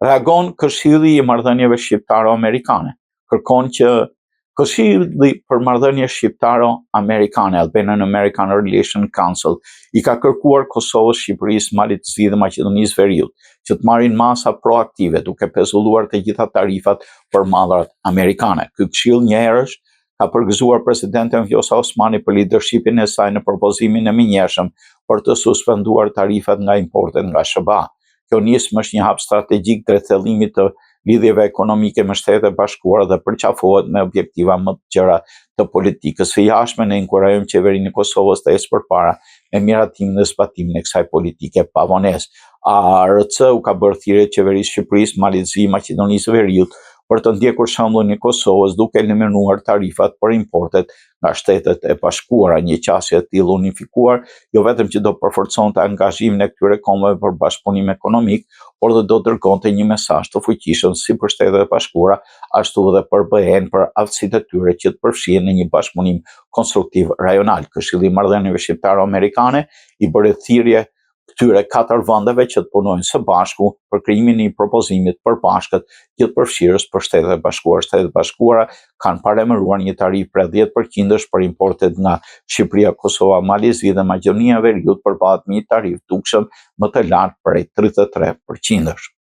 reagon Këshilli i Marrëdhënieve Shqiptaro-Amerikane. Kërkon që Këshilli për Marrëdhënie Shqiptaro-Amerikane, Albanian American Relations Council, i ka kërkuar Kosovës, Shqipërisë, Malit të Zi dhe Maqedonisë Veriut që të marrin masa proaktive duke pezulluar të gjitha tarifat për mallat amerikane. Ky këshill një herësh ka përgëzuar presidenten Vjosa Osmani për leadershipin e saj në propozimin e menjëhershëm për të suspenduar tarifat nga importet nga SBA. Kjo nismë është një hap strategjik drejt thellimit të lidhjeve ekonomike me Shtetet e Bashkuara dhe përqafohet me objektiva më të gjëra të politikës së jashtme. Ne inkurajojmë qeverinë e Kosovës të ecë përpara me miratimin dhe zbatimin e kësaj politike pavonesë. ARC u ka bërë thirrje qeverisë Shqipërisë, Malit të Zi, Maqedonisë Veriut për të ndjekur shembullin e Kosovës duke eliminuar tarifat për importet nga Shtetet e Bashkuara. Një qasje e tillë unifikuar jo vetëm që do përforconte angazhimin e këtyre kombeve për bashkëpunim ekonomik, por dhe do dërgonte një mesazh të fuqishëm si për Shtetet e Bashkuara, ashtu edhe për BE-n për aftësitë e tyre që të përfshihen në një bashkëpunim konstruktiv rajonal. Këshilli i Marrëdhënieve Shqiptaro-Amerikane i bëri thirrje këtyre 4 vendeve që të punojnë së bashku për krijimin e një propozimi të përbashkët gjithëpërfshirës për Shtetet e Bashkuara. Shtetet e Bashkuara kanë paremëruar një tarifë për 10% për importet nga Shqipëria, Kosova, Mali i Zi dhe Maqedonia Veriut përballë me një tarifë dukshëm më të lartë prej 33%.